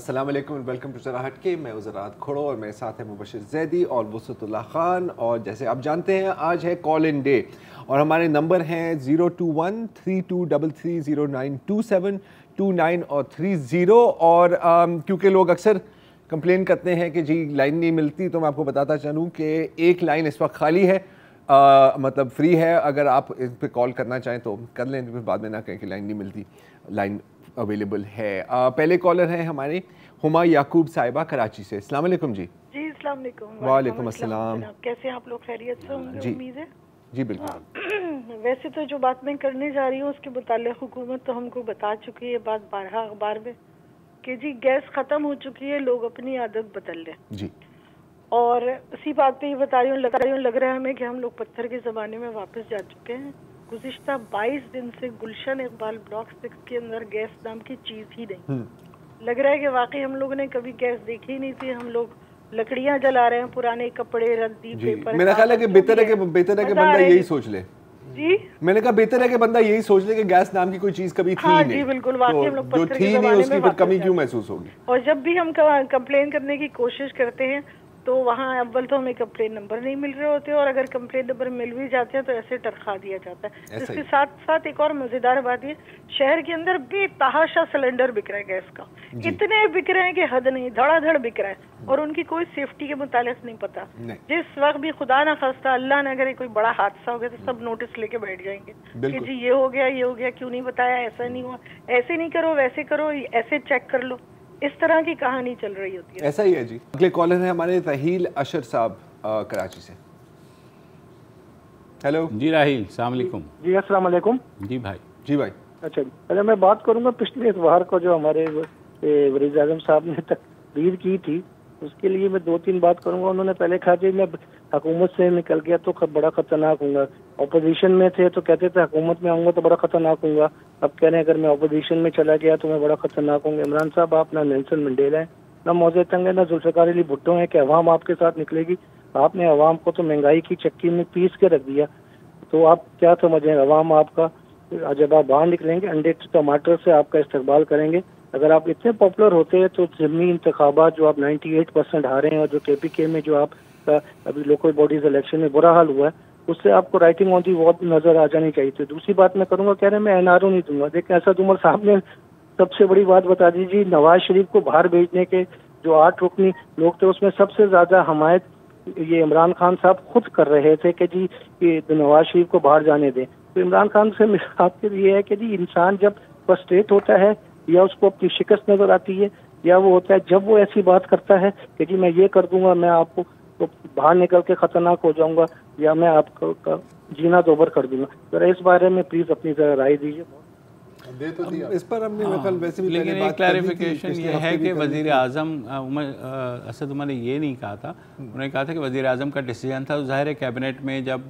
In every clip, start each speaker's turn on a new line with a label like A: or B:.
A: अस्सलाम वालेकुम, welcome to ज़रा हटके। मैं ज़रात खोड़ो और मेरे साथ है मुबशिर जैदी और वसतुल्लाह खान। और जैसे आप जानते हैं आज है कॉल इन डे और हमारे नंबर हैं 021-3233-0927, 29 और 30। और क्योंकि लोग अक्सर कंप्लेन करते हैं कि जी लाइन नहीं मिलती, तो मैं आपको बताता चलूँ कि एक लाइन इस वक्त खाली है, मतलब फ्री है। अगर आप इस पर कॉल करना चाहें तो कर लें, फिर बाद में ना कहें कि लाइन नहीं मिलती, लाइन अवेलेबल है। पहले कॉलर हैं हमारे हुमा याकूब साहिबा कराची से। अस्सलाम वालेकुम जी।
B: जी अस्सलाम वालेकुम।
A: वालेकुम अस्सलाम।
B: कैसे हैं आप लोग? खैरियत से होंगे
A: जी
B: उम्मीद है।
A: जी बिल्कुल।
B: वैसे तो जो बात मैं करने जा रही हूँ उसके मुतालिक हुकूमत तो हमको बता चुकी है बात 12 अखबार में कि जी गैस खत्म हो चुकी है, लोग अपनी आदत बदल लें
A: जी।
B: और उसी बात पे ही बता रही हूँ, लग रहा है हमें कि हम लोग पत्थर के ज़माने में वापस जा चुके हैं। गुज़िश्ता 22 दिन से गुलशन इकबाल ब्लॉक 6 के अंदर गैस नाम की चीज़ ही नहीं। लग रहा है कि वाकई हम लोगों ने कभी गैस देखी ही नहीं थी। हम लोग लकड़ियां जला रहे हैं, पुराने कपड़े, रद्दी, पेपर।
A: मेरा ख्याल है कि बेहतर है कि बंदा यही सोच ले।
B: जी
A: मैंने कहा बेहतर है कि बंदा यही सोच ले कि गैस नाम की कोई चीज़ कभी थी
B: हाँ
A: नहीं।
B: जी बिल्कुल, वाकई हम लोग
A: जो
B: पत्थर
A: थी
B: के
A: नहीं
B: ज़माने
A: उसकी
B: में
A: फिर
B: वापस
A: कमी क्यों
B: जाते हैं।
A: महसूस होगी।
B: और जब भी हम कंप्लेन करने की कोशिश करते हैं तो वहाँ अव्वल तो हमें कंप्लेन नंबर नहीं मिल रहे होते और अगर कंप्लेन नंबर मिल भी जाते हैं तो ऐसे टरखा दिया जाता है। इसके साथ साथ एक और मजेदार बात ये, शहर के अंदर बेतहाशा सिलेंडर बिक रहा है गैस का। इतने बिक रहे हैं कि हद नहीं, धड़ाधड़ बिक रहा है और उनकी कोई सेफ्टी के मुतालिक नहीं पता। जिस वक्त भी खुदा ना खास्ता अल्लाह न करे कोई बड़ा हादसा हो गया तो सब नोटिस लेके बैठ जाएंगे कि जी ये हो गया क्यों नहीं बताया, ऐसा नहीं हुआ, ऐसे नहीं करो, वैसे करो, ऐसे चेक कर लो। इस तरह की कहानी चल रही होती है।
A: ऐसा ही है जी। अगले कॉलर है हमारे राहील अशर साहब कराची से। हेलो
C: जी राहील, अस्सलाम वालेकुम।
D: जी अस्सलाम वालेकुम।
C: जी भाई।
A: जी भाई।
D: अच्छा जी, पहले मैं बात करूंगा पिछले इतवार को जो हमारे वज़ीर आज़म साहब ने तकरीर की थी, उसके लिए मैं 2-3 बात करूंगा। उन्होंने पहले कहा कि मैं हुकूमत से निकल गया तो बड़ा खतरनाक हूँगा। अपोजिशन में थे तो कहते थे हुकूमत में आऊँगा तो बड़ा खतरनाक हूँगा। अब कह रहे हैं अगर मैं अपोजिशन में चला गया तो मैं बड़ा खतरनाक हूँगा। इमरान साहब, आप ना नेल्सन मंडेला है, ना मौजे तंग है, ना जुल्फ़िकार अली भुट्टो है कि अवाम आपके साथ निकलेगी। आपने अवाम को तो महंगाई की चक्की में पीस के रख दिया। तो आप क्या समझें, अवाम आपका जब आप बाहर निकलेंगे अंडे टमाटर से आपका इस्तेमाल करेंगे। अगर आप इतने पॉपुलर होते हैं तो ज़मीनी इंतखाबात जो आप 98% हारे हैं और जो KPK में जो आप अभी लोकल बॉडीज इलेक्शन में बुरा हाल हुआ है, उससे आपको राइटिंग ऑन दी वॉल नजर आ जानी चाहिए थी। दूसरी बात मैं करूँगा, कह रहे हैं मैं NRO नहीं दूंगा। देखिए असद उमर साहब ने सबसे बड़ी बात बता दीजिए, नवाज शरीफ को बाहर भेजने के जो 8 रुकनी लोग थे उसमें सबसे ज्यादा हमायत ये इमरान खान साहब खुद कर रहे थे कि जी ये नवाज शरीफ को बाहर जाने दें। तो इमरान खान से आपके लिए है कि जी इंसान जब फ्रस्ट्रेट होता है या उसको अपनी शिकस्त नजर आती है या वो होता है जब वो ऐसी बात करता है कि जी मैं ये कर दूंगा, मैं आपको तो बाहर निकल के खतरनाक हो जाऊंगा या मैं आपको जीना दोबर कर दूंगा। जरा इस बारे में प्लीज अपनी जरा राय दीजिए।
A: इस पर हमने वैसे भी
C: लेकिन एक क्लैरिफिकेशन ये है कि वज़ीर आज़म असद उमर ने ये नहीं कहा था। उन्होंने कहा था कि वज़ीर आज़म का डिसीजन था। ज़ाहिर है कैबिनेट में जब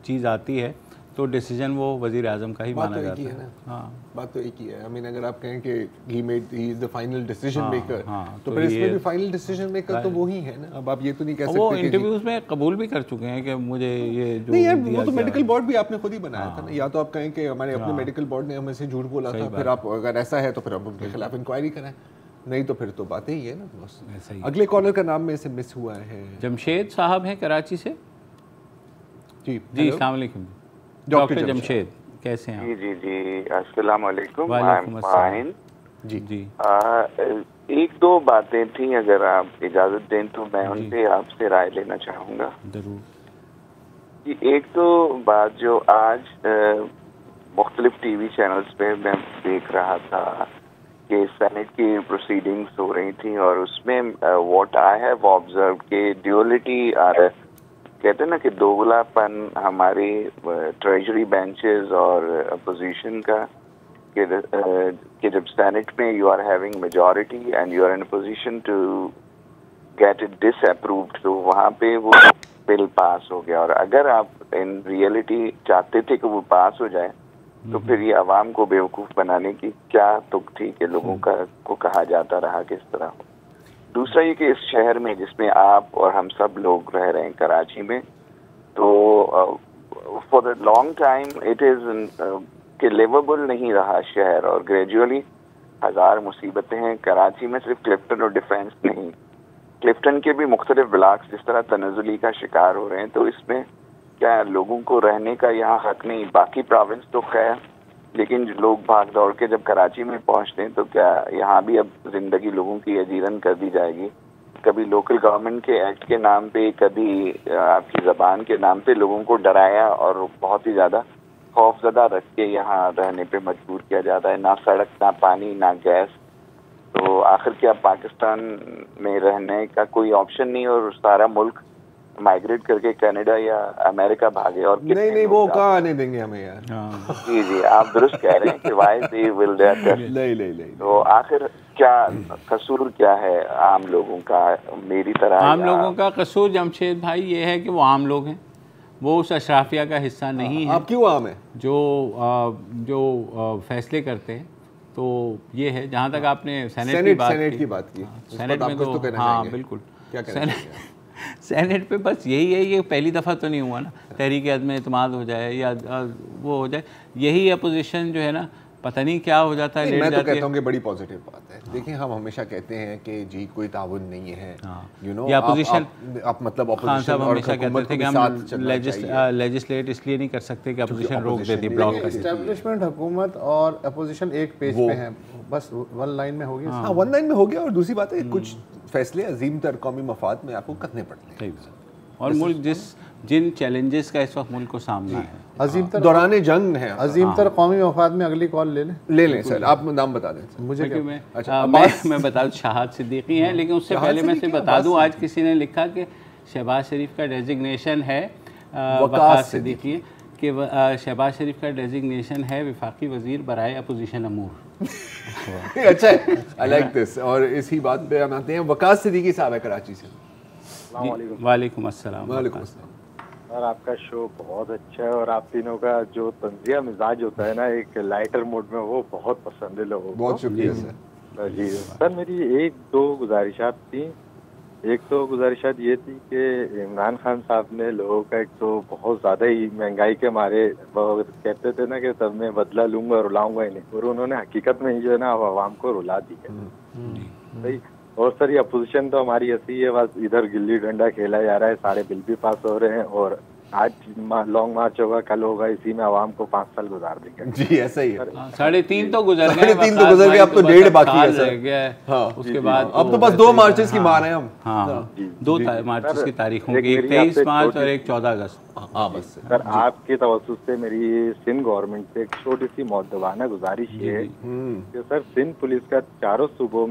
C: चीज़ आती है तो डिसीजन वो वज़ीर आज़म का ही माना जाता है। हाँ,
A: बात तो एक ही है। आई मीन अगर आप कहें कि he is the final decision maker, तो फिर इसमें भी फाइनल डिसीजन मेकर तो वो ही है ना। अब आप ये तो नहीं कह सकते।
C: वो इंटरव्यूज में कबूल भी कर चुके हैं कि मुझे ये जो
A: नहीं है, वो तो मेडिकल बोर्ड भी आपने खुद ही बनाया था ना। या तो आप कहें कि हमारे अपने मेडिकल बोर्ड ने हमें से झूठ बोला था, फिर आप अगर ऐसा है तो फिर आप उनके खिलाफ इंक्वायरी कराएं, नहीं तो फिर तो बातें ही है ना। अगले कॉलर का नाम में से मिस हुआ है,
C: जमशेद साहब हैं कराची से।
A: जी
C: जी अस्सलाम वालेकुम। डॉक्टर जमशेद कैसे हैं?
E: जी जी जी अस्सलाम वालेकुम।
C: वालेकुम अस्सलाम।
A: जी
C: जी।
E: एक दो बातें थी, अगर आप इजाज़त दें तो मैं उन पे आपसे राय लेना चाहूँगा।
C: जरूर
E: जी। एक तो बात जो आज मुख्तलिफ TV चैनल्स पे मैं देख रहा था कि सेनेट की प्रोसीडिंग्स हो रही थी और उसमें व्हाट आई हैव ऑब्जर्व के ड्यूअलिटी कहते हैं ना कि दोगलापन हमारे ट्रेजरी बेंचेस और अपोजिशन का कि जब सेनेट में you are having majority and you are in a position to get it disapproved, तो वहाँ पे वो बिल पास हो गया। और अगर आप इन रियलिटी चाहते थे कि वो पास हो जाए तो फिर ये अवाम को बेवकूफ़ बनाने की क्या तुक थी कि लोगों को कहा जाता रहा किस तरह। दूसरा ये कि इस शहर में जिसमें आप और हम सब लोग रह रहे हैं कराची में, तो for the long time it is कि लिवेबल नहीं रहा शहर और ग्रेजुअली 1000 मुसीबतें हैं कराची में, सिर्फ क्लिफ्टन और डिफेंस नहीं, क्लिफ्टन के भी मुख्तलिफ ब्लॉक्स जिस तरह तनज़ुली का शिकार हो रहे हैं, तो इसमें क्या लोगों को रहने का यहाँ हक नहीं? बाकी प्रोविंस तो खैर, लेकिन लोग भाग दौड़ के जब कराची में पहुँचते हैं तो क्या यहाँ भी अब ज़िंदगी लोगों की अजीरन कर दी जाएगी? कभी लोकल गवर्नमेंट के एक्ट के नाम पे, कभी आपकी ज़बान के नाम पे लोगों को डराया और बहुत ही ज़्यादा खौफज़दा रख के यहाँ रहने पे मजबूर किया जाता है। ना सड़क, ना पानी, ना गैस। तो आखिर क्या पाकिस्तान में रहने का कोई ऑप्शन नहीं और सारा मुल्क माइग्रेट करके कनाडा या अमेरिका भागे? और
A: नहीं, वो कहाँ आने देंगे हमें यार।
E: जी, आप दुरुस्त कह रहे हैं कि वाई दे विल दैट।
A: नहीं।
E: तो आखिर क्या कसूर क्या है आम लोगों का, मेरी तरह?
C: आम लोगों का कसूर जमशेद भाई ये है कि वो आम लोग हैं, वो उस अशराफिया का हिस्सा नहीं है।
A: आप क्यों आम है?
C: जो फैसले करते हैं। तो ये है, जहाँ तक आपने सेनेट की बात की, सेनेट में तो हाँ बिल्कुल, सेनेट पे बस यही है, ये पहली दफ़ा तो नहीं हुआ ना तहरीक अदम एतमाद हो जाए या वो हो जाए, यही अपोजिशन जो है ना पता नहीं क्या हो जाता है।
A: मैं तो कहता हूँ कि बड़ी पॉजिटिव बात है। देखिए, हम हमेशा कहते हैं कि जी कोई ताउन नहीं है, यू नो,
C: अपोजिशन
A: आप मतलब अपोजिशन
C: और हमेशा कहते थे कि हम लेजिस्लेट इसलिए नहीं कर सकते कि अपोजिशन रोक देती, ब्लॉक कर देती।
F: एस्टैब्लिशमेंट, हुकूमत और अपोजिशन एक पेज पे हैं, बस वन लाइन में हो गया।
A: हाँ, वन लाइन में हो गया। और दूसरी बात है, कुछ फैसले अजीम तर कौमी मफाद में आपको करने पड़ते हैं,
C: और मुल्क जिन चैलेंजेस का इस वक्त मुल्क को सामना है,
F: अजीम तर
A: दौरान जंग है,
F: अजीम तर कौमी मफाद में। अगली कॉल ले लें
A: सर, आप नाम बता दें
F: मुझे।
C: मैं बता दूं, शहाद सिद्दीकी हैं, लेकिन उससे पहले मैं से बता दूं, आज किसी ने लिखा कि शहबाज शरीफ का डेजिग्नेशन है वकास सिद्दीकी, कि शहबाज शरीफ का डेजिग्नेशन है विफाकी वजीर बराए अपोजिशन अमूर।
A: अच्छा है, आई लाइक दिस। और इसी बात पे हम आते हैं, वकास सिद्दीकी साहब है कराची से।
C: वालेकुम अस्सलाम।
G: और आपका शो बहुत अच्छा है, और आप तीनों का जो तंजिया मिजाज होता है ना एक लाइटर मूड में, वो बहुत पसंद है लोगों को।
A: बहुत शुक्रिया सर।
G: जी सर, मेरी एक दो गुजारिशात थी। एक तो गुजारिशात ये थी कि इमरान खान साहब ने लोगों का एक तो बहुत ज़्यादा ही महंगाई के मारे कहते थे ना कि तब मैं बदला लूंगा, रुलाऊंगा ही नहीं, और उन्होंने हकीकत में ही जो है ना आवाम को रुला दिया। सही। और सर, ये अपोजिशन तो हमारी ऐसी है, बस इधर गिल्ली डंडा खेला जा रहा है, सारे बिल भी पास हो रहे हैं, और आज लॉन्ग मार्च होगा, कल होगा, इसी में आवाम को 5 साल गुजार देंगे।
A: जी ऐसा ही है।
C: 3.5 तो गुजर गए,
A: 3.5 तो गुजर गए, अब तो 1.5 बाकी है सर।
C: हाँ, उसके बाद
A: अब तो बस 2 मार्चेस की मान है हम।
C: हाँ, 2 मार्चेस की तारीख होंगी, एक 23 मार्च और एक 14 अगस्त।
A: हाँ बस
G: सर, आपके तवज्जुह से मेरी सिंध गवर्नमेंट से एक छोटी सी मुअद्दबाना गुजारिश है कि सर, सिंध पुलिस का 3 सूबों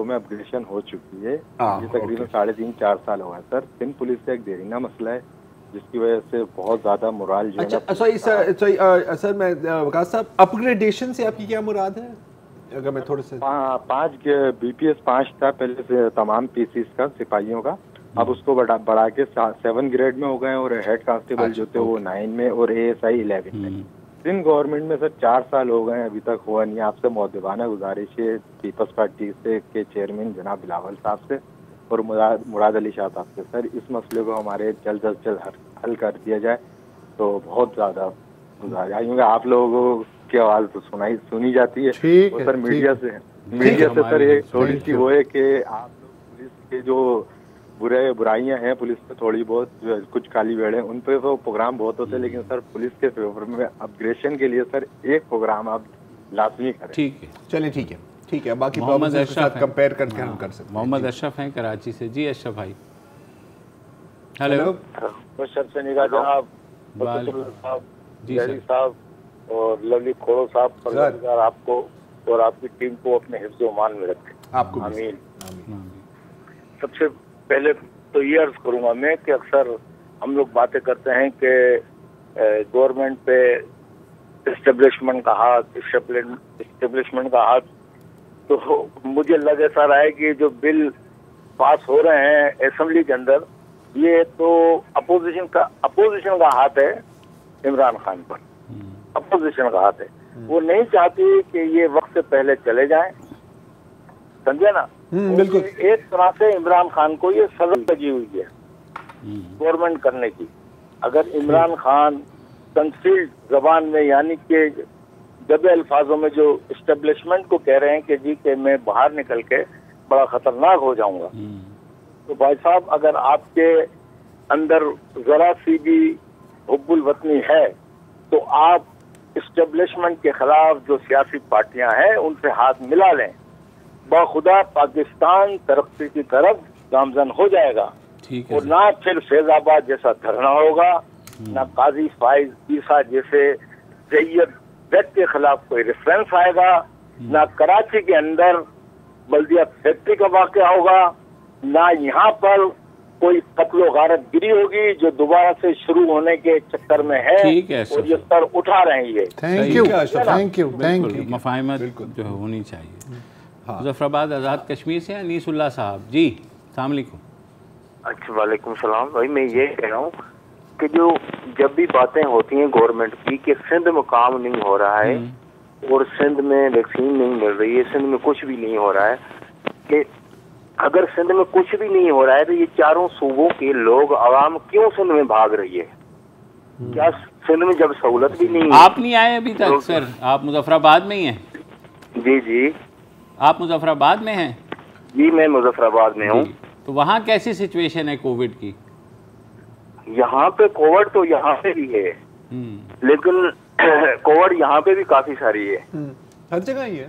G: में अपग्रेडेशन हो चुकी है, ये तकरीबन 3.5-4 साल हुआ है सर। सिंध पुलिस का एक देरीना मसला है जिसकी वजह से बहुत ज्यादा मोराल जो है।
A: अच्छा सर, मैं वकास साहब, अपग्रेडेशन से आपकी क्या मुराद है? अगर मैं थोड़े से
G: 5 BPS 5 था पहले से तमाम पीसीस का, सिपाहियों का, अब उसको बढ़ा के 7 ग्रेड में हो गए, और हेड कांस्टेबल जो थे वो 9 में, और ASI 11 में। सिंध गवर्नमेंट में सर 4 साल हो गए, अभी तक हुआ नहीं। आपसे मुअद्दबाना गुजारिश है पीपल्स पार्टी से के चेयरमैन जनाब बिलावल साहब से और मुराद अली शाह साहब से, सर इस मसले को हमारे जल्द अज जल्द हल कर दिया जाए तो बहुत ज़्यादा गुजारिश। क्योंकि आप लोगों की आवाज़ तो सुनी जाती है, और सर मीडिया से सर एक थोड़ी सी वो है कि आप लोग पुलिस के जो बुराइयां हैं पुलिस पे थोड़ी बहुत, कुछ काली वेड़े, उन पे तो प्रोग्राम बहुत होते हैं, लेकिन सर पुलिस के फेवर में अपग्रेडेशन के लिए सर एक प्रोग्राम आप लाजमी करें।
C: ठीक है,
A: चलिए ठीक है। बाकी मोहम्मद अशरफ कंपेयर करके हम कर सकते हैं।
C: मोहम्मद अशरफ हैं कराची से। जी अशरफ भाई। हेलो
H: शर्फ से निगाह जनाब, जहरी साहब और लवली खोड़ो साहब, परवरदिगार आपको और आपकी टीम को अपने हिफ्ज़-ओ-मान में रखे।
A: आपको
H: आमीन। सबसे पहले तो ये अर्ज करूंगा मैं कि अक्सर हम लोग बातें करते हैं कि गवर्नमेंट पे एस्टेब्लिशमेंट का हाथ, तो मुझे लग ऐसा रहा है कि जो बिल पास हो रहे हैं असेंबली के अंदर, ये तो अपोजिशन का हाथ है इमरान खान पर, अपोजिशन का हाथ है। वो नहीं चाहती कि ये वक्त से पहले चले जाएं, समझे ना।
A: बिल्कुल।
H: एक तरह से इमरान खान को ये सजा लगी हुई है गवर्नमेंट करने की। अगर इमरान खान कंसील्ड जबान में, यानी कि दबे अल्फाजों में जो इस्टेब्लिशमेंट को कह रहे हैं कि जी कि मैं बाहर निकल के बड़ा खतरनाक हो जाऊंगा, तो भाई साहब अगर आपके अंदर जरा सी भी हुब्बुल वतनी है तो आप इस्टेब्लिशमेंट के खिलाफ जो सियासी पार्टियां हैं उनसे हाथ मिला लें, बाखुदा पाकिस्तान तरक्की की तरफ गामजन हो जाएगा। और ना फिर फैजाबाद जैसा धरना होगा, ना काजी फाइज ईसा जैसे जैयद व्यक्ति के खिलाफ कोई रेफरेंस आएगा, ना कराची के अंदर बल्दिया फैक्ट्री का वाक़या होगा, ना यहाँ पर कोई कत्लो गारत गिरी होगी जो दोबारा से शुरू होने के चक्कर में है और ये सर उठा रहे हैं। ये
F: थैंक यू
C: मफाहिमत जो होनी चाहिए। मुजफ्फराबाद आज़ाद कश्मीर से अनीसुल्लाह साहब जी, अस्सलाम वालेकुम।
I: अच्छा वालेकुम सलाम। भाई मैं ये कह रहा हूँ कि जो जब भी बातें होती हैं गवर्नमेंट की कि सिंध में काम नहीं हो रहा है और सिंध में वैक्सीन नहीं मिल रही है, सिंध में कुछ भी नहीं हो रहा है, कि अगर सिंध में कुछ भी नहीं हो रहा है तो ये चारों सूबों के लोग आवाम क्यों सिंध में भाग रही है? क्या सिंध में जब सहूलत भी नहीं है?
C: आप नहीं आए अभी तक सर, आप मुजफ्फराबाद में ही हैं?
I: जी जी।
C: आप मुजफ्फराबाद में हैं?
I: जी मैं मुजफ्फराबाद में हूँ।
C: तो वहाँ कैसी सिचुएशन है कोविड की?
I: यहाँ पे कोविड तो यहाँ पे भी है, लेकिन कोविड यहाँ पे भी काफी सारी है,
A: हर जगह ही है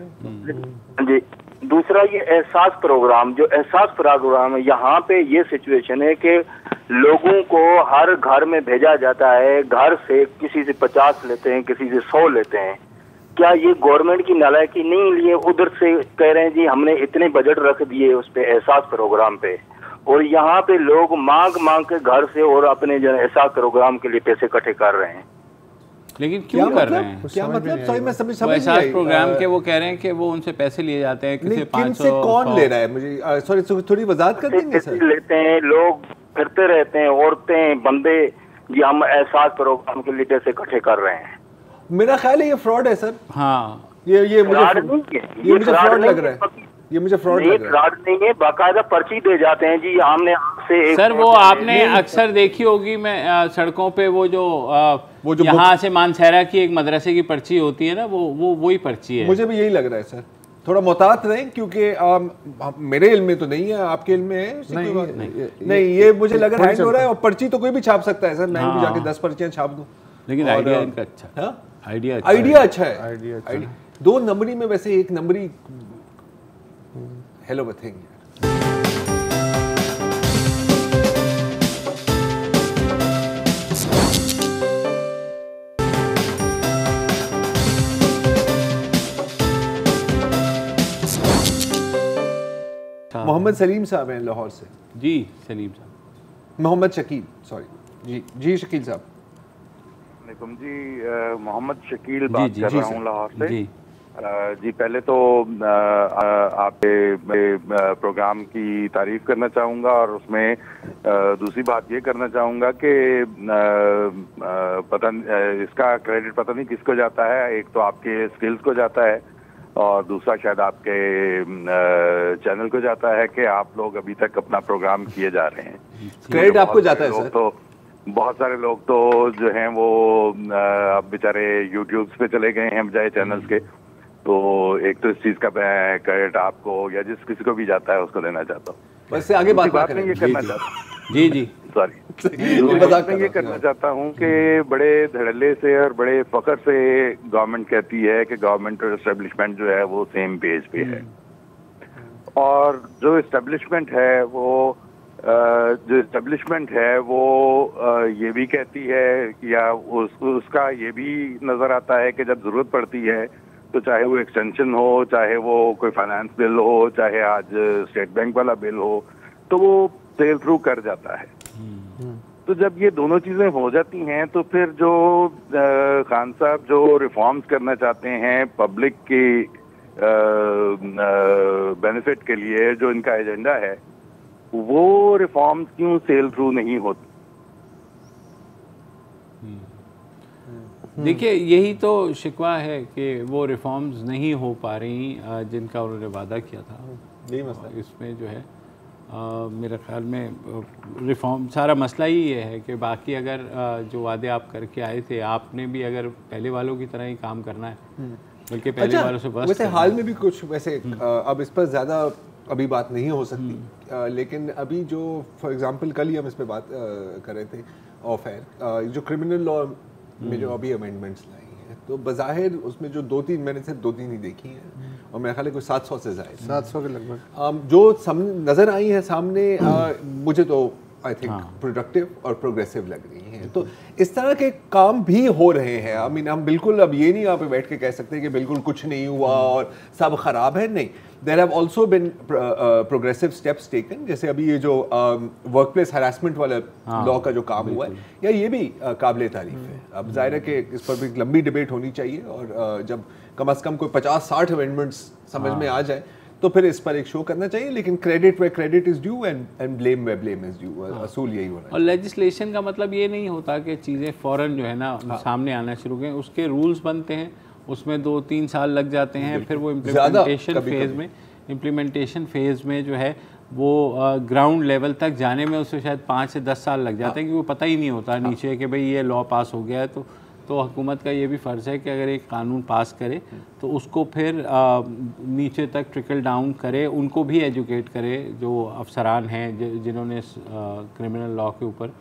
I: जी। दूसरा ये एहसास प्रोग्राम, जो एहसास प्रोग्राम है, यहाँ पे ये सिचुएशन है कि लोगों को हर घर में भेजा जाता है, घर से किसी से 50 लेते हैं, किसी से 100 लेते हैं। क्या ये गवर्नमेंट की नालायकी नहीं लिए? उधर से कह रहे हैं जी हमने इतने बजट रख दिए उस पे एहसास प्रोग्राम पे, और यहाँ पे लोग मांग के घर से और अपने जो एहसास प्रोग्राम के लिए पैसे इकट्ठे कर रहे हैं।
C: लेकिन क्यों कर रहे हैं?
A: क्या मतलब? सॉरी मैं समझ
C: एहसास प्रोग्राम के वो कह रहे हैं कि वो उनसे पैसे लिए जाते हैं, किसी 500
A: से कौन ले रहा है? मुझे सॉरी थोड़ी वजाहत कर देंगे सर?
I: लेते हैं लोग, फिरते रहते हैं, औरतें बंदे, जी हम एहसास प्रोग्राम के लिए पैसे इकट्ठे कर रहे हैं।
A: मेरा ख्याल है ये फ्रॉड है सर।
C: हाँ
A: ये मुझे फ्रॉड लग रहा है, ये मुझे फ्रॉड लग रहा है।
I: फ्रॉड नहीं है, बाकायदा पर्ची दे जाते हैं जी हमने आपसे।
C: सर वो आपने अक्सर देखी होगी मैं सड़कों पे वो जो यहाँ से मानसहरा की एक मदरसे की पर्ची होती है ना, वो ही पर्ची है।
A: मुझे भी यही लग रहा है सर, थोड़ा मोहतात रहें क्योंकि मेरे इल्म में तो नहीं है, आपके इल्म में है? नहीं ये मुझे लग रहा है हो रहा है। और पर्ची तो कोई भी छाप सकता है सर, मैं भी जाके 10 पर्चियां छाप दूं।
C: लेकिन आइडिया इनका अच्छा है,
A: आइडिया अच्छा है। 2 नंबरी में वैसे 1 नंबरी हेलो थिंग। मोहम्मद सलीम साहब हैं लाहौर से।
C: जी सलीम साहब।
A: मोहम्मद शकील, सॉरी जी शकील साहब।
J: जी मोहम्मद शकील बात कर रहा हूँ लाहौर से। जी पहले तो आपके प्रोग्राम की तारीफ करना चाहूँगा और उसमें दूसरी बात ये करना चाहूँगा कि इसका क्रेडिट पता नहीं किसको जाता है। एक तो आपके स्किल्स को जाता है और दूसरा शायद आपके चैनल को जाता है कि आप लोग अभी तक अपना प्रोग्राम किए जा रहे हैं।
A: क्रेडिट आपको जाता है सर?
J: तो बहुत सारे लोग तो जो हैं वो अब बेचारे यूट्यूब पे चले गए हैं बजाय चैनल्स के। तो एक तो इस चीज का क्रेडिट आपको या जिस किसी को भी जाता है उसको देना चाहता हूँ।
A: वैसे आगे बात
J: में ये करना चाहता हूँ
C: जी
J: सॉरी ये करना चाहता हूँ कि बड़े धड़ल्ले से और बड़े फख्र से गवर्नमेंट कहती है कि गवर्नमेंट और एस्टेब्लिशमेंट जो है वो सेम पेज पे है, और जो एस्टेब्लिशमेंट है वो ये भी कहती है या उसका ये भी नजर आता है कि जब जरूरत पड़ती है तो चाहे वो एक्सटेंशन हो, चाहे वो कोई फाइनेंस बिल हो, चाहे आज स्टेट बैंक वाला बिल हो, तो वो सेल थ्रू कर जाता है। तो जब ये दोनों चीजें हो जाती हैं तो फिर जो खान साहब जो रिफॉर्म्स करना चाहते हैं पब्लिक की बेनिफिट के लिए, जो इनका एजेंडा है, वो रिफॉर्म्स क्यों सेल थ्रू नहीं होते?
C: देखिए यही तो शिकवा है कि वो रिफॉर्म्स नहीं हो पा रही जिनका उन्होंने वादा किया था।
A: यही मसला
C: इसमें जो है मेरे ख्याल में रिफॉर्म सारा मसला ही ये है कि बाकी अगर जो वादे आप करके आए थे, आपने भी अगर पहले वालों की तरह ही काम करना है बल्कि पहले वालों से
A: वैसे हाल में भी कुछ वैसे अब इस पर ज़्यादा अभी बात नहीं हो सकती, लेकिन अभी जो फॉर एग्जांपल कल ही हम इस पर बात कर रहे थे ऑफ एयर, जो क्रिमिनल लॉ में जो अभी अमेंडमेंट्स लाई हैं, तो बज़ाहिर उसमें जो 2-3 मैंने सिर्फ 2-3 ही देखी हैं और मेरे ख्याल है कोई 700 से ज़्यादा
F: 700 के लगभग
A: जो नज़र आई है सामने, मुझे तो आई थिंक प्रोडक्टिव और प्रोग्रेसिव लग रही हैं। तो इस तरह के काम भी हो रहे हैं। आई मीन हम बिल्कुल अब ये नहीं यहाँ पे बैठ के कह सकते कि बिल्कुल कुछ नहीं हुआ और सब खराब है, नहीं। There have also been progressive steps taken, जैसे अभी ये जो वर्क प्लेस हरासमेंट वाला लॉ का जो काम हुआ है, या ये भी काबिल तारीफ है। अब जाहिर है कि इस पर भी लंबी डिबेट होनी चाहिए और जब कम से कम कोई 50-60 अमेंडमेंट्स समझ में आ जाए तो फिर इस पर एक शो करना चाहिए, लेकिन credit way credit is due and blame way blame is due, असूल यही होना है।
C: और लेजिस्लेशन का मतलब ये नहीं होता कि चीज़ें फ़ौरन जो है ना सामने आना शुरू करें, उसके रूल्स बनते हैं, उसमें 2-3 साल लग जाते हैं, फिर वो इम्प्लीमेंटेशन फेज़ में जो है वो ग्राउंड लेवल तक जाने में उससे शायद 5 से 10 साल लग जाते हैं, क्योंकि वो पता ही नहीं होता नीचे कि भाई ये लॉ पास हो गया है। तो हुकूमत का ये भी फ़र्ज़ है कि अगर एक कानून पास करे तो उसको फिर नीचे तक ट्रिकल डाउन करे, उनको भी एजुकेट करे जो अफसरान हैं जिन्होंने क्रिमिनल लॉ के ऊपर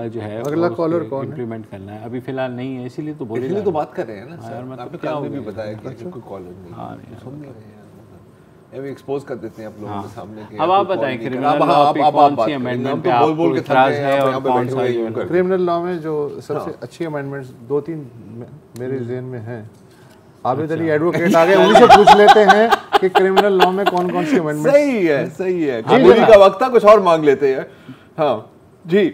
C: जो है
F: अगला कॉलर कौन
C: इम्प्लीमेंट करना है। अभी फ़िलहाल नहीं है, इसीलिए तो बोले,
A: इसीलिए तो बात कर रहे हैं ना सर।
C: मतलब
A: आपने
C: क्या
A: कल भी बताया कि कोई कॉलर नहीं, सुन नहीं रहे हैं, अभी एक्सपोज कर देते हैं आप लोगों के सामने कि
C: अब आप बताएं क्रिमिनल लॉ पे कौन सी अमेंडमेंट पे आपको इतराज़ है और कौन सा है?
F: क्रिमिनल लॉ में जो सबसे अच्छी अमेंडमेंट्स 2-3 मेरे ज़हन में हैं। आबिद अली एडवोकेट आ गए, उन्हीं से पूछ लेते हैं कि क्रिमिनल लॉ में कौन कौन सी अमेंडमेंट।
A: सही है, सही है। जी का वक्त था, कुछ और मांग लेते हैं। हाँ जी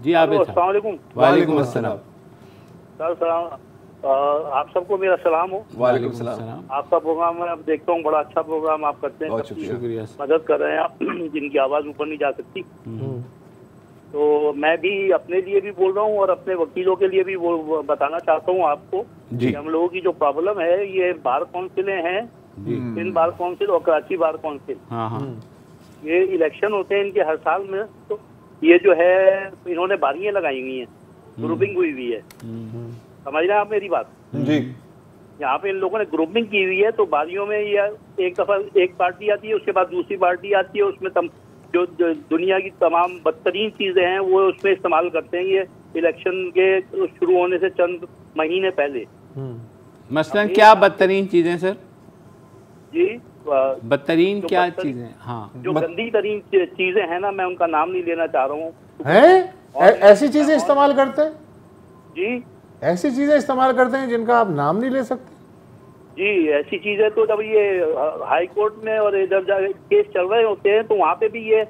C: जी आबिद,
H: अस्सलाम वालेकुम।
C: वालेकुम अस्सलाम
H: सर, आप सबको मेरा सलाम हो।
A: वालेकुम सलाम।
H: आपका प्रोग्राम मैं अब देखता हूँ, बड़ा अच्छा प्रोग्राम आप करते हैं,
C: शुक्रिया,
H: मदद कर रहे हैं आप जिनकी आवाज़ ऊपर नहीं जा सकती। तो मैं भी अपने लिए भी बोल रहा हूँ और अपने वकीलों के लिए भी वो बताना चाहता हूँ आपको कि हम लोगों की जो प्रॉब्लम है, ये बार काउंसिलें हैं, सिंध बार काउंसिल और कराची बार काउंसिल, ये इलेक्शन होते हैं इनके हर साल में। तो ये जो है इन्होंने बारियां लगाई हुई हैं, ग्रुपिंग हुई हुई है, समझ रहे हैं आप मेरी बात
A: जी।
H: यहाँ पे इन लोगों ने ग्रुपिंग की हुई है, तो बारियों में ये एक दफा एक पार्टी आती है, उसके बाद दूसरी पार्टी आती है, उसमें जो दुनिया की तमाम बदतरीन चीजें हैं वो उसमें इस्तेमाल करते हैं, ये इलेक्शन के शुरू होने से चंद महीने पहले।
C: मसलन क्या बदतरीन चीजें सर?
H: जी
C: बदतरीन क्या चीजें? हाँ,
H: जो गंदी तरीन चीजें हैं ना, मैं उनका नाम नहीं लेना चाह रहा हूँ।
F: ऐसी चीजें इस्तेमाल करते हैं
H: जी,
F: ऐसी चीजें इस्तेमाल करते हैं जिनका आप नाम नहीं ले सकते
H: जी। ऐसी चीजें तो जब ये हाई कोर्ट में और इधर केस चल रहे होते हैं तो वहाँ पे भी ये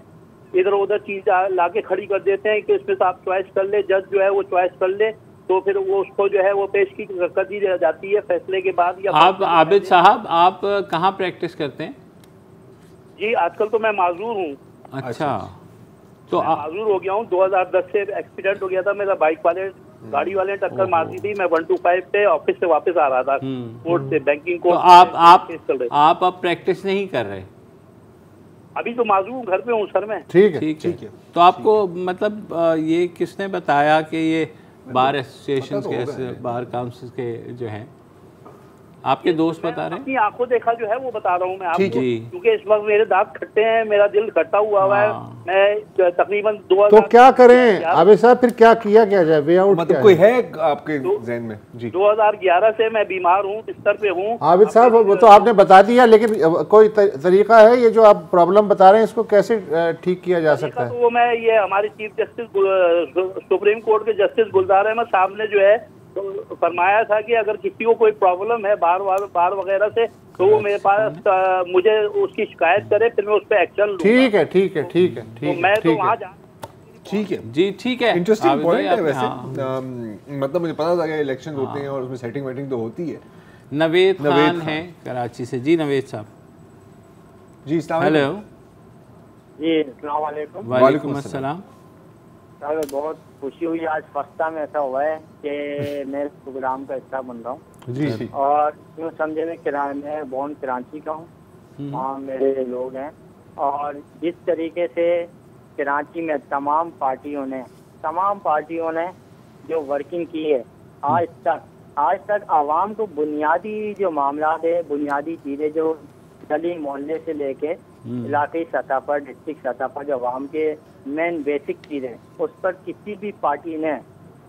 H: इधर उधर चीज लाके खड़ी कर देते हैं कि इसमें से आप चॉइस कर ले, जज जो है वो चॉइस कर ले, तो फिर वो उसको जो है वो पेश की कर दी जाती है फैसले के बाद। या
C: आप आबिद साहब, आप कहाँ प्रैक्टिस करते हैं?
H: जी आजकल तो मैं माजूर हूँ।
C: अच्छा, तो
H: माजूर हो गया हूँ। 2010 से एक्सीडेंट हो गया था मेरा, बाइक वाले गाड़ी वाले ने टक्कर मार दी थी, मैं 125 पे ऑफिस से वापस आ रहा था कोर्ट से, बैंकिंग कोर्ट।
C: तो आप अब प्रैक्टिस नहीं कर रहे?
H: अभी तो माजूर घर पे हूँ सर मैं।
F: ठीक है,
C: ठीक है। तो आपको मतलब ये किसने बताया कि ये बार एसोसिएशन के, बार काउंसिल के जो हैं, आपके दोस्त बता रहे हैं?
H: अपनी आंखों देखा जो है वो बता रहा हूँ मैं आपको, क्योंकि इस वक्त मेरे दांत खट्टे हैं, मेरा दिल खट्टा हुआ है। मैं तकरीबन 2000।
F: तो क्या करें आबिद साहब, फिर क्या किया जाए? वे आउट
A: मतलब कोई है आपके ज़हन में? जी
H: 2011 से मैं बीमार हूँ, बिस्तर पे हूँ।
F: आबिद साहब वो तो आपने बता दिया, लेकिन कोई तरीका है ये जो आप प्रॉब्लम बता रहे हैं इसको कैसे ठीक किया जा सकता है?
H: तो वो मैं ये हमारे चीफ जस्टिस सुप्रीम कोर्ट के जस्टिस गुलजार अहमद साहब ने जो है तो फरमाया था कि अगर किसी को कोई प्रॉब्लम है बार वगैरह से, तो वो मेरे पास मुझे उसकी शिकायत करे, फिर मैं उस पर एक्शन लूंगा।
F: ठीक है, ठीक है, ठीक है,
H: तो मैं तो वहाँ जा।
A: ठीक है
C: जी, ठीक है।
A: इंटरेस्टिंग पॉइंट है वैसे। मतलब मुझे पता था कि इलेक्शन होते हैं और उसमें सेटिंग वेटिंग तो होती है।
C: नवेद खान है कराची से। जी नवेद साहब।
A: जी
C: हेलो
H: जी, अस्सलाम वालेकुम।
C: वालेकुम अस्सलाम।
K: सर बहुत खुशी हुई, आज फर्स्ट टाइम ऐसा हुआ है कि मैं इस प्रोग्राम का हिस्सा बन रहा हूँ।
A: जी।
K: और यूँ समझे मैं बॉर्न कराची का हूँ, वहाँ मेरे लोग हैं, और जिस तरीके से कराची में तमाम पार्टियों ने जो वर्किंग की है आज तक, आज तक आवाम को बुनियादी जो मामला है, बुनियादी चीज़ें जो गली मोहल्ले से लेके इलाके सतह पर, डिस्ट्रिक्ट सतह पर जो आवाम के मेन बेसिक चीज़ें, उस पर किसी भी पार्टी ने,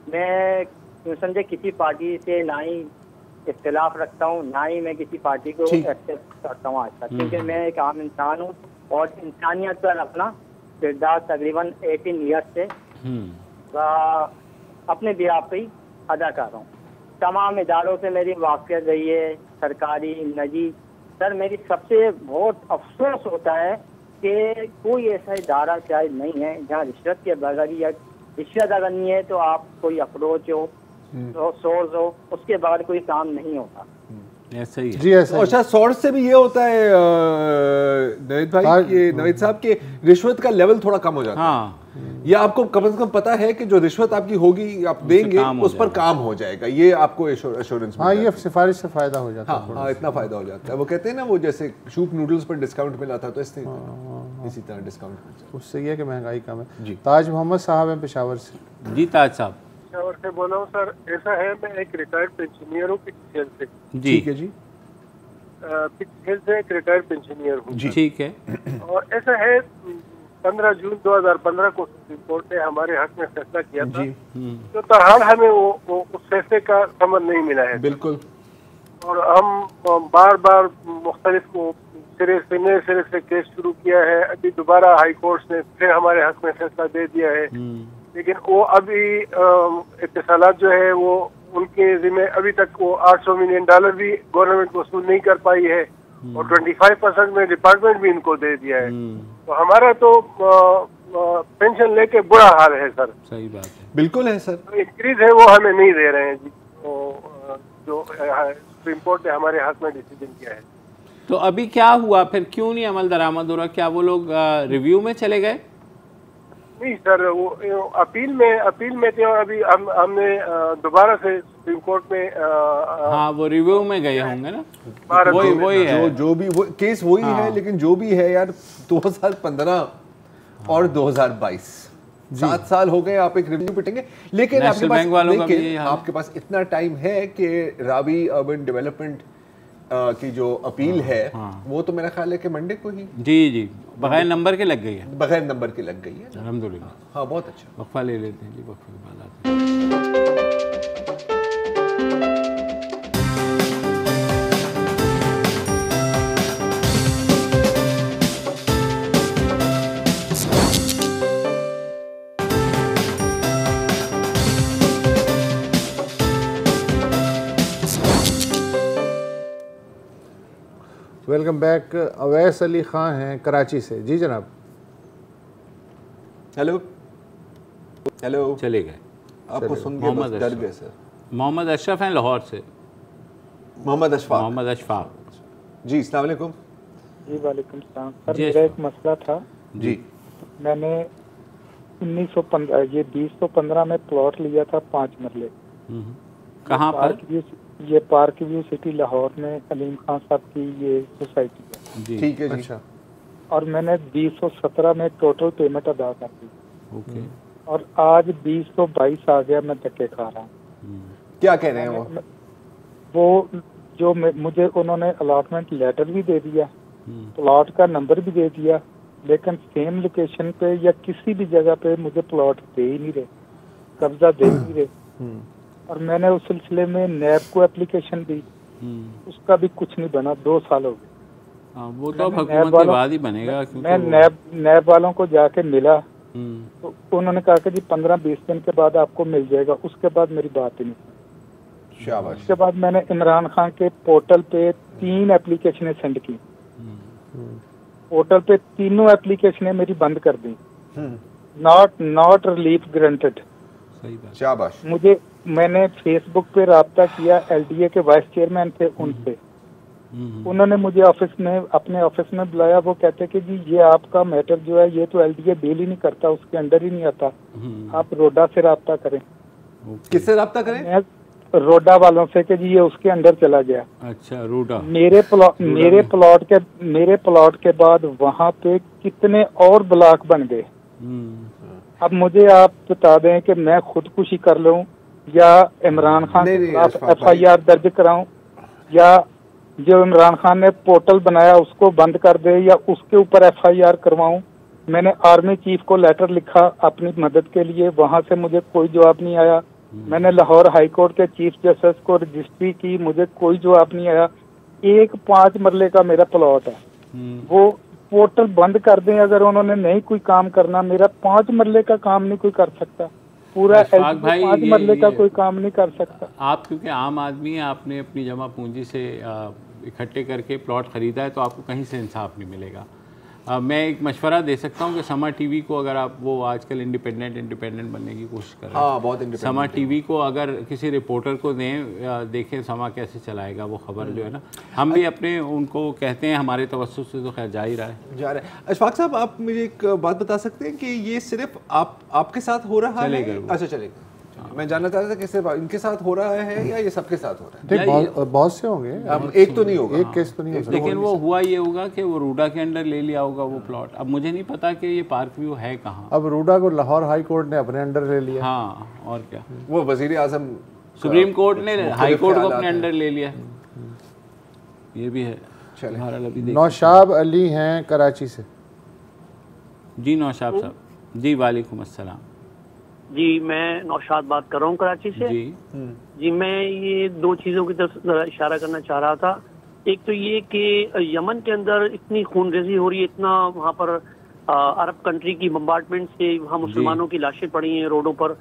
K: मैं क्यों समझे किसी पार्टी से ना ही इख्तिलाफ रखता हूँ, ना ही मैं किसी पार्टी को एक्सेप्ट करता हूँ आज तक, क्योंकि मैं एक आम इंसान हूँ और इंसानियत पर अपना किरदार तकरीबन 18 ईयर्स से अपने बिहार पे ही अदा कर रहा हूँ। तमाम इदारों से मेरी वाक़ियत रही है, सरकारी, निजी। सर मेरी सबसे बहुत अफसोस होता है कि कोई ऐसा इदारा शायद नहीं है जहाँ रिश्वत के बगैर, या रिश्वत अगर नहीं है तो आप कोई अप्रोच हो, सोर्स हो, उसके बाद कोई काम नहीं होता।
C: ऐसा ही है
F: जी, ऐसा
A: अच्छा, सोर्स से भी ये होता है नवीद भाई, ये नवीद साहब के रिश्वत का लेवल थोड़ा कम हो जाता है। ये आपको कम से कम पता है कि जो रिश्वत आपकी होगी, आप देंगे, उस पर काम हो जाएगा, ये आपको एश्योरेंस।
F: हाँ, ये सिफारिश से फायदा हो जाता है।
A: हाँ, इतना फायदा हो जाता है। वो कहते हैं ना, वो जैसे सूप नूडल्स पर डिस्काउंट मिला था, तो इसी तरह डिस्काउंट, उससे ये कि महंगाई कम है जी। ताज मोहम्मद साहब हैं पेशावर से।
C: जी ताज साहब।
L: पेशावर से बोला हूँ सर। ऐसा है, मैं एक रिटायर्ड पेंशनियर हूँ पिछले से।
C: जी, ठीक है जी।
L: पिछले से एक रिटायर्ड पेंशनियर हूँ
C: जी, ठीक है।
L: और ऐसा है, 15 जून 2015 को सुप्रीम कोर्ट ने हमारे हक में फैसला किया था, तो ताहाल हमें वो उस फैसले का समझ नहीं मिला है।
A: बिल्कुल।
L: और हम बार बार मुख्तलिफ सिरे से नए सिरे से केस शुरू किया है। अभी दोबारा हाई कोर्ट ने फिर हमारे हक में फैसला दे दिया है, लेकिन वो अभी इत्तिसालात जो है वो उनके जिम्मे अभी तक वो $800 मिलियन भी गवर्नमेंट वसूल नहीं कर पाई है, और 25% में डिपार्टमेंट भी इनको दे दिया है। तो हमारा तो पेंशन लेके बुरा हाल है सर।
C: सही बात है,
A: बिल्कुल है सर।
L: तो इंक्रीज है वो हमें नहीं दे रहे हैं जी, जो सुप्रीम कोर्ट ने हमारे हाथ में डिसीजन किया है।
C: तो अभी क्या हुआ फिर, क्यों नहीं अमल दरामद हो रहा? क्या वो लोग रिव्यू में चले गए?
L: नहीं सर, वो अपील में थे, और अभी हमने दोबारा से सुप्रीम कोर्ट में
C: हाँ, वो रिव्यू में गए होंगे ना। वही है,
A: जो भी वो केस वही है, लेकिन जो भी है यार, 2015 और 2022 7 साल हो गए, आप एक रिव्यू पिटेंगे। लेकिन आपके पास इतना टाइम है कि रावी अर्बन डेवलपमेंट की जो अपील है, वो तो मेरा ख्याल है कि मंडे को ही
C: जी बगैर नंबर के लग गई है।
A: बगैर नंबर के लग गई है,
C: अल्हम्दुलिल्लाह।
A: हाँ, बहुत अच्छा।
C: वक्फा ले लेते हैं जी, वक्फे के बाद आते हैं।
F: Welcome back. अवैस अली खान हैं कराची से। जी जनाब।
A: हेलो
C: चले गए,
A: आपको सुन के बस डर गए सर।
C: मोहम्मद अशरफ हैं लाहौर से।
A: मोहम्मद
C: अशफाक
A: जी, अस्सलाम वालेकुम।
M: जी वालेकुम सलाम। सर मेरा एक मसला था
A: जी।
M: मैंने 2015 में प्लॉट लिया था 5 मरले।
C: कहाँ पर?
M: ये पार्क व्यू सिटी लाहौर में अलीम खान साहब की ये सोसाइटी है।
A: ठीक है जी। अच्छा।
M: और मैंने 2017 में टोटल पेमेंट अदा कर दी।
C: ओके।
M: और आज 2022 आ गया, मैं धक्के खा रहा हूँ।
A: क्या कह रहे हैं
M: वो जो मुझे उन्होंने अलॉटमेंट लेटर भी दे दिया, प्लॉट का नंबर भी दे दिया, लेकिन सेम लोकेशन पे या किसी भी जगह पे मुझे प्लॉट दे ही नहीं रहे, कब्जा दे नहीं रहे। और मैंने उस सिलसिले में नैब को एप्लीकेशन दी, उसका भी कुछ नहीं बना। 2 साल हो गए।
C: वो तो हुकूमत के बाद ही बनेगा।
M: मैं नैब वालों को जाके मिला, तो उन्होंने कहा कि जी 15-20 दिन के बाद आपको मिल जाएगा। उसके बाद मेरी बात ही नहीं।
A: शाबाश।
M: उसके बाद मैंने इमरान खान के पोर्टल पे 3 एप्लीकेशनें सेंड की। पोर्टल पे तीनों एप्लीकेशनें मेरी बंद कर दी। Not relief granted.
A: शाबाश।
M: मैंने फेसबुक पे राब्ता किया, एलडीए के वाइस चेयरमैन थे उनसे। उन्होंने मुझे अपने ऑफिस में बुलाया। वो कहते कि जी ये आपका मैटर जो है, ये तो एलडीए डील ही नहीं करता, उसके अंडर ही नहीं आता, आप रोडा से राब्ता करें।
A: किससे राब्ता करें?
M: रोडा वालों से कि जी ये उसके अंदर चला गया।
C: अच्छा, रोडा।
M: मेरे प्लॉट के बाद वहाँ पे कितने और ब्लॉक बन गए। अब मुझे आप बता दें कि मैं खुदकुशी कर लूं, या इमरान खान के खिलाफ FIR दर्ज कराऊं, या जो इमरान खान ने पोर्टल बनाया उसको बंद कर दे या उसके ऊपर FIR करवाऊं। मैंने आर्मी चीफ को लेटर लिखा अपनी मदद के लिए, वहां से मुझे कोई जवाब नहीं आया। मैंने लाहौर हाई कोर्ट के चीफ जस्टिस को रजिस्ट्री की, मुझे कोई जवाब नहीं आया। एक 5 मरले का मेरा प्लॉट है, वो पोर्टल बंद कर दें अगर उन्होंने नहीं कोई काम करना। मेरा 5 मरले का काम नहीं कोई कर सकता, पूरा 5 मरले का कोई काम नहीं कर सकता।
C: आप क्योंकि आम आदमी हैं, आपने अपनी जमा पूंजी से इकट्ठे करके प्लॉट ख़रीदा है, तो आपको कहीं से इंसाफ नहीं मिलेगा। मैं एक मशवरा दे सकता हूँ कि समा टीवी को, अगर आप, वो आजकल इंडिपेंडेंट बनने की कोशिश कर रहे हैं,
A: बहुत इंडिपेंडेंट,
C: समा टीवी को अगर किसी रिपोर्टर को दें, देखें समा कैसे चलाएगा वो खबर जो है ना। हम भी अपने उनको कहते हैं, हमारे तवज्जुह से तो खैर जा ही रहा है।
A: अशफाक साहब, आप मुझे एक बात बता सकते हैं कि ये सिर्फ आपके साथ हो रहा है? अच्छा, चलेगा। मैं जानना चाहता था कि सिर्फ इनके साथ हो रहा है या ये सबके साथ हो रहा
F: है? बहुत से होंगे,
A: अब एक तो नहीं होगा,
F: एक केस तो नहीं हो सकता।
C: लेकिन वो हुआ ये होगा कि वो रूडा के अंडर ले लिया होगा वो प्लॉट। अब मुझे नहीं पता कि ये पार्क व्यू है कहाँ।
F: अब रूडा को लाहौर हाई कोर्ट ने अपने अंडर ले लिया।
C: हाँ, और क्या,
A: वो वजीर आजम,
C: सुप्रीम कोर्ट ने हाई कोर्ट को अपने अंडर ले लिया, ये भी है।
F: नौशाब अली हैं कराची से।
C: जी नौशाब साहब। जी वालेकुम अस्सलाम।
N: जी, मैं नौशाद बात कर रहा हूँ कराची से। जी मैं ये 2 चीज़ों की तरफ इशारा करना चाह रहा था। एक तो ये कि यमन के अंदर इतनी खूनरेजी हो रही है, इतना वहाँ पर अरब कंट्री की बम्बार्डमेंट से वहाँ मुसलमानों की लाशें पड़ी हैं रोडों पर,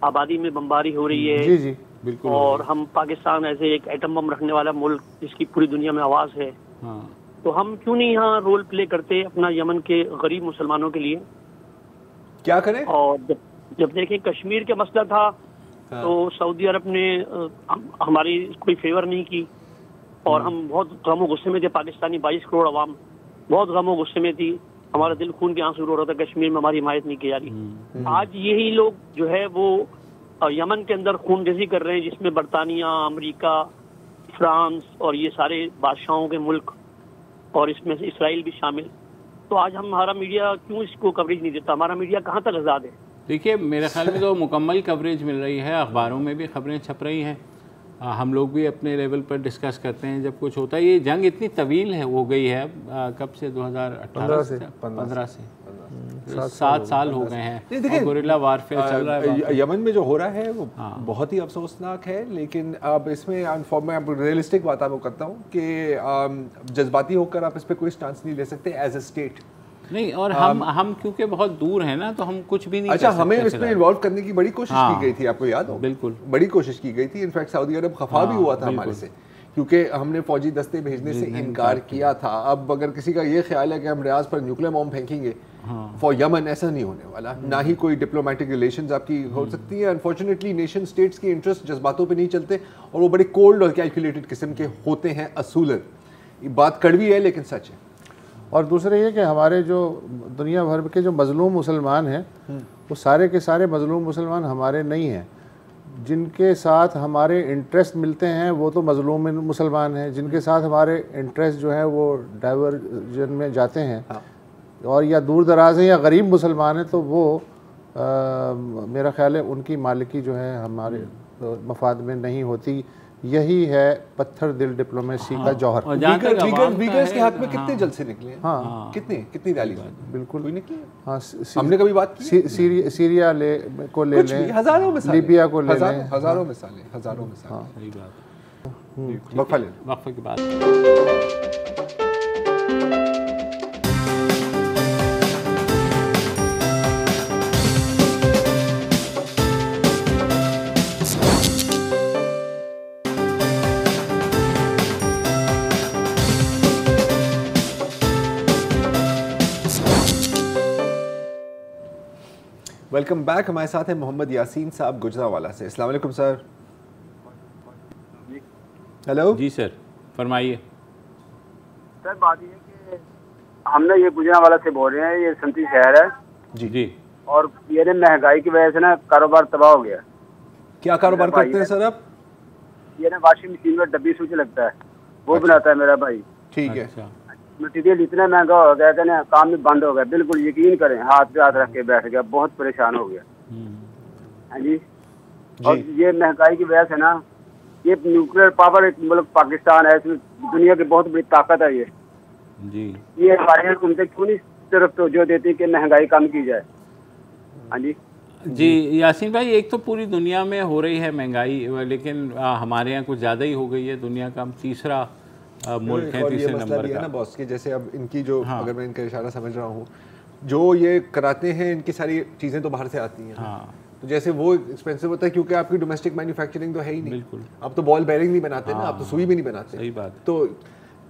N: आबादी में बमबारी हो रही है।
F: जी बिल्कुल।
N: और हम पाकिस्तान ऐसे एक एटम बम रखने वाला मुल्क जिसकी पूरी दुनिया में आवाज़ है, तो हम क्यों नहीं यहाँ रोल प्ले करते अपना यमन के गरीब मुसलमानों के लिए?
A: क्या करें?
N: और जब देखें कश्मीर का मसला था तो सऊदी अरब ने हमारी कोई फेवर नहीं की और हम बहुत गम गुस्से में थे। पाकिस्तानी 22 करोड़ अवाम बहुत गम गुस्से में थी, हमारा दिल खून के आंसू रो रहा था, कश्मीर में हमारी हिमायत नहीं की जा रही। आज यही लोग जो है वो यमन के अंदर खूनरेजी कर रहे हैं, जिसमें बरतानिया, अमेरिका, फ्रांस और ये सारे बादशाहों के मुल्क और इसमें से इसराइल भी शामिल। तो आज हमारा मीडिया क्यों इसको कवरेज नहीं देता? हमारा मीडिया कहाँ तक आज़ाद है?
C: देखिए, मेरे ख्याल में तो मुकम्मल कवरेज मिल रही है, अखबारों में भी खबरें छप रही हैं, हम लोग भी अपने लेवल पर डिस्कस करते हैं जब कुछ होता है। ये जंग इतनी तवील है हो गई है, कब से 2018 से 15 से 7 साल हो गए हैं, और गुरिल्ला वारफेयर चल रहा है।
A: यमन में जो हो रहा है वो बहुत ही अफसोसनाक है, लेकिन अब इसमें मैं रियलिस्टिक बात आपको करता हूँ कि जज्बाती होकर आप इस पर कोई स्टांस नहीं ले सकते एज ए स्टेट।
C: नहीं, और हम क्योंकि बहुत दूर हैं ना, तो हम कुछ भी नहीं।
A: अच्छा, हमें इसमें इन्वॉल्व करने की बड़ी कोशिश की गई थी, आपको याद हो?
C: बिल्कुल,
A: बड़ी कोशिश की गई थी। इनफैक्ट सऊदी अरब खफा भी हुआ था हमारे से, क्योंकि हमने फौजी दस्ते भेजने से इनकार किया था। अब अगर किसी का ये ख्याल है कि हम रियाज पर न्यूक्लियर बॉम्ब फेंकेंगे फॉर यमन, ऐसा नहीं होने वाला। ना ही कोई डिप्लोमेटिक रिलेशंस आपकी हो सकती है। अनफॉर्चुनेटली नेशन स्टेट्स के इंटरेस्ट जज्बातों पे नहीं चलते, और वो बड़े कोल्ड और कैलकुलेटेड किस्म के होते हैं असूलन। ये बात कड़वी है लेकिन सच है।
F: और दूसरे ये कि हमारे जो दुनिया भर के जो मजलूम मुसलमान हैं, वो सारे के सारे मजलूम मुसलमान हमारे नहीं हैं। जिनके साथ हमारे इंटरेस्ट मिलते हैं वो तो मजलूम मुसलमान हैं, जिनके साथ हमारे इंटरेस्ट जो है वो डाइवर्जन में जाते हैं और या दूर दराज हैं या गरीब मुसलमान हैं, तो वो मेरा ख्याल है उनकी मालिकी जो है हमारे मफाद में नहीं होती। यही है पत्थर दिल डिप्लोमेसी का जौहर।
A: वीगर्स के हक में कितने जलसे निकले हैं? हाँ, कितनी रैली
F: बिल्कुल
A: कोई निकली?
F: हाँ,
A: हमने कभी बात की?
F: सीरिया को ले लें,
A: हजारों में,
F: लीबिया को ले लें,
A: हजारों में साले।
C: सही बात।
A: वक्फे के बाद वेलकम बैक। हमारे साथ हैं मोहम्मद यासीन साहब गुजरावाला से। अस्सलाम वालेकुम सर। हेलो
C: जी सर, फरमाइए।
O: सर बात ये है कि हमने ये गुजरावाला से बोल रहे हैं, ये संती शहर है
C: जी,
O: और ये महंगाई की वजह से ना कारोबार तबाह हो गया।
A: क्या कारोबार करते हैं सर आप?
O: ये ना वाशिंग मशीन में डब्बी स्विच लगता है, वो बनाता है मेरा भाई।
A: ठीक है।
O: मटीरियल इतना महंगा हो गया कि ना काम में बंद हो गया, बिल्कुल यकीन करें, हाथ पे हाथ रख के बैठ गया, बहुत परेशान हो गया। हाँ जी, और ये महंगाई की वजह से ना, ये न्यूक्लियर पावर एक मुल्क पाकिस्तान है, इसमें दुनिया की बहुत बड़ी ताकत है ये
C: जी।
O: ये हमारे हुकूमतें क्यों नहीं सिर्फ तवज्जो देती कि महंगाई कम की जाए? हाँ जी
C: जी यासीन भाई, एक तो पूरी दुनिया में हो रही है महंगाई, लेकिन हमारे यहाँ कुछ ज़्यादा ही हो गई है। दुनिया का हम तीसरा मुल्क है, तीसरे नंबर का।
A: ना बॉस के जैसे अब इनकी जो अगर मैं इनका इशारा समझ रहा हूँ, जो ये कराते हैं इनकी सारी चीज़ें तो बाहर से आती हैं। तो जैसे वो एक्सपेंसिव होता है क्योंकि आपकी डोमेस्टिक मैन्युफैक्चरिंग तो है ही नहीं।
C: बिल्कुल।
A: आप तो बॉल बेयरिंग नहीं बनाते ना, आप तो सुई भी नहीं बनाते।
C: सही बात।
A: तो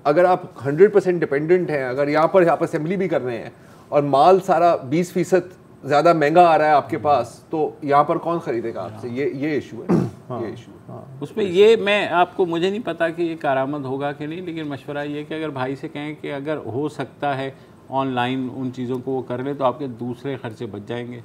A: अगर आप 100% डिपेंडेंट हैं, अगर यहाँ पर आप असेंबली भी कर रहे हैं और माल सारा 20% ज़्यादा महंगा आ रहा है आपके पास, तो यहाँ पर कौन खरीदेगा आपसे? ये इशू है। ये इशू
C: उसमें ये मैं आपको, मुझे नहीं पता कि ये कारामद होगा कि नहीं, लेकिन मशवरा ये कि अगर भाई से कहें कि अगर हो सकता है ऑनलाइन उन चीज़ों को वो कर ले तो आपके दूसरे खर्चे बच जाएंगे।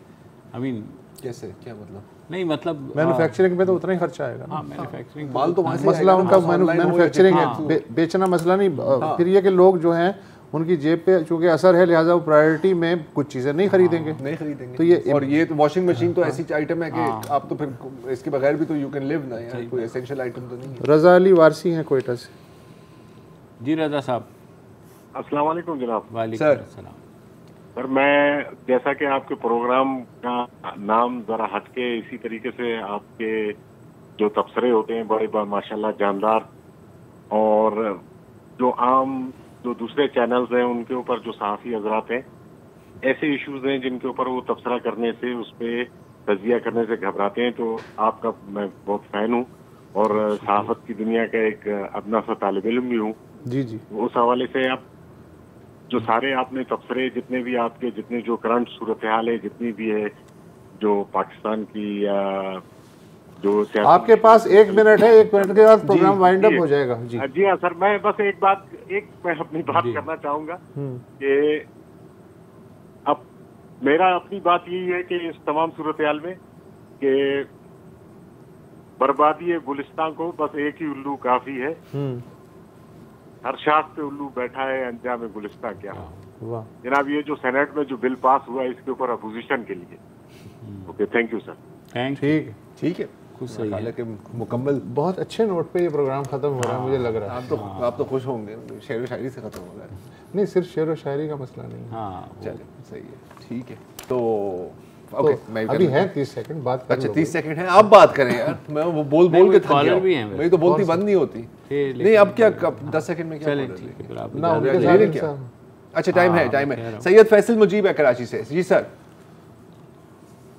C: आई मीन
A: कैसे, क्या मतलब?
C: नहीं मतलब
F: मैन्युफैक्चरिंग में तो उतना ही खर्चा आएगा।
C: हाँ, मैन्युफैक्चरिंग
A: माल तो वहाँ से
F: मसला उनका मैन्युफैक्चरिंग है, बेचना मसला नहीं। फिर ये कि लोग जो हैं उनकी जेब पे चूंकि असर है, लिहाजा वो प्रायोरिटी में कुछ चीज़ें नहीं खरीदेंगे।
A: तो ये और ये तो वॉशिंग मशीन तो ऐसी आइटम है कि आप तो फिर इसके बगैर भी तो यू कैन लिव ना यार, कोई एसेंशियल आइटम तो नहीं है।
F: रज़ा अली वारसी हैं कोयटा से।
C: जी रज़ा साहब।
P: अस्सलाम वालेकुम जनाब।
C: वालेकुम अस्सलाम।
P: सर मैं जैसा कि आपके प्रोग्राम का नाम ज़रा हटके इसी तरीके से आपके जो तबसरे होते हैं बड़े माशाल्लाह जानदार, और जो आम जो दूसरे चैनल्स हैं उनके ऊपर जो सहाफ़ी हजरात हैं ऐसे इश्यूज हैं जिनके ऊपर वो तबसरा करने से, उस पर तजिया करने से घबराते हैं। तो आपका मैं बहुत फ़ैन हूँ और सहाफ़त की दुनिया का एक अपना सा तालिब इल्म भी हूँ।
F: जी जी।
P: उस हवाले से आप जो सारे आपने तबसरे जितने भी आपके जितने जो करंट सूरत हाल है जितनी भी है जो पाकिस्तान की या जो
F: आपके पास 1 मिनट है, 1 मिनट के बाद प्रोग्राम वाइंड अप हो जाएगा। जी
P: जी हाँ सर, मैं बस एक मैं अपनी बात करना चाहूँगा कि अब मेरा अपनी बात यही है कि इस तमाम सूरत हाल में कि बर्बादी गुलिस्तान को बस एक ही उल्लू काफ़ी है। हर शाख पे उल्लू बैठा है, अंजाम गुलिस्तान क्या हो। जनाब ये जो सेनेट में जो बिल पास हुआ इसके ऊपर अपोजिशन के लिए। Okay, thank you sir.
C: Thank
A: ठीक है कुछ सही है। मुकम्मल
F: बहुत अच्छे नोट पे ये प्रोग्राम खत्म हो रहा है, मुझे लग रहा है।
A: आप तो खुश होंगे, शेर व शायरी से खत्म हो रहा है।
F: नहीं, सिर्फ शेर व शायरी का मसला नहीं।
C: हाँ
A: चलिए सही है, ठीक है। तो
F: ओके, मैं अभी है 30 सेकंड बात कर।
A: अच्छा 30 सेकंड है, आप बात करें यार। मैं वो बोल के थक गया, मेरी तो बोलती बंद नहीं होती। नहीं अब क्या 10 सेकंड में क्या ना। अच्छा टाइम है। सैयद फैसल मुजीब है कराची से। जी सर।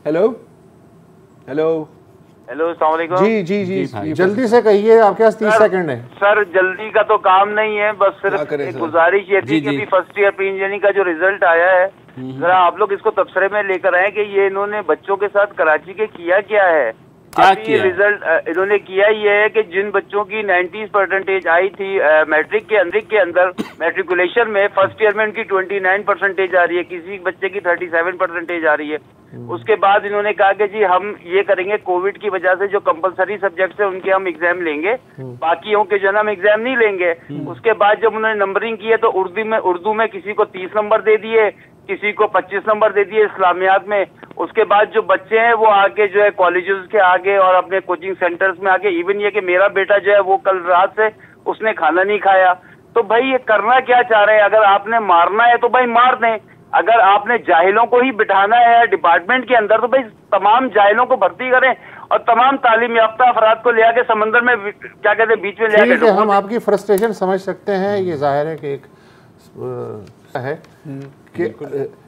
A: हेलो
Q: अस्सलाम वालेकुम।
A: जी
F: जल्दी से कहिए, आपके पास 30 सेकंड है।
Q: सर जल्दी का तो काम नहीं है, बस सिर्फ एक गुजारिश ये थी कि अभी फर्स्ट ईयर प्री इंजीनियरिंग का जो रिजल्ट आया है जरा आप लोग इसको तबसरे में लेकर आए कि ये इन्होंने बच्चों के साथ कराची के किया क्या है। अभी रिजल्ट इन्होंने किया ये है कि जिन बच्चों की 90% आई थी मैट्रिक के अंदर मैट्रिकुलेशन में, फर्स्ट ईयर में उनकी 29% आ रही है, किसी बच्चे की 37% आ रही है। उसके बाद इन्होंने कहा कि जी हम ये करेंगे, कोविड की वजह से जो कंपलसरी सब्जेक्ट्स है उनके हम एग्जाम लेंगे, बाकियों के जो हम एग्जाम नहीं लेंगे। उसके बाद जब उन्होंने नंबरिंग की है तो उर्दू में किसी को 30 नंबर दे दिए, किसी को 25 नंबर दे दिए इस्लामियात में। उसके बाद जो बच्चे हैं वो आगे जो है कॉलेजेस के आगे और अपने कोचिंग सेंटर्स में आगे, इवन ये कि मेरा बेटा जो है वो कल रात से उसने खाना नहीं खाया। तो भाई ये करना क्या चाह रहे हैं? अगर आपने मारना है तो भाई मार दें, अगर आपने जाहिलों को ही बिठाना है डिपार्टमेंट के अंदर तो भाई तमाम जाहिलों को भर्ती करें और तमाम तालीम याफ्ता अफराद को ले आके समंदर में क्या कहते हैं बीच में ले आके।
F: हम आपकी फ्रस्ट्रेशन समझ सकते हैं, ये जाहिर है कि एक है कि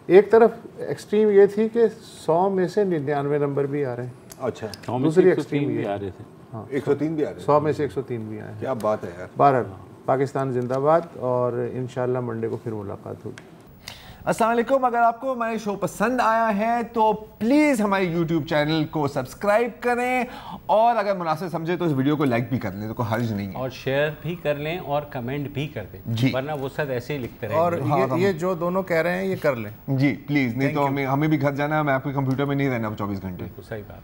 F: एक तरफ एक्सट्रीम ये थी कि 100 में से 99 नंबर भी आ रहे हैं।
A: अच्छा,
F: दूसरी एक्सट्रीम भी
C: आ रहे थे।
A: हाँ, 103 भी आ रहे हैं।
F: 100 में से 103 भी आए।
A: क्या बात है यार।
F: बहरहाल पाकिस्तान जिंदाबाद, और इंशाल्लाह मंडे को फिर मुलाकात होगी।
A: अस्सलाम वालेकुम। अगर आपको हमारे शो पसंद आया है तो प्लीज़ हमारे यूट्यूब चैनल को सब्सक्राइब करें, और अगर मुनासिब समझे तो इस वीडियो को लाइक भी कर लें, तो कोई हर्ज नहीं है,
C: और शेयर भी कर लें और कमेंट भी कर दें, वरना वो सब ऐसे ही लिखते रहेंगे।
F: और ये जो दोनों कह रहे हैं ये कर लें
A: जी प्लीज़, नहीं तो हमें भी घर जाना है, मैं आपके कंप्यूटर में नहीं रहना 24 घंटे।
C: सही बात।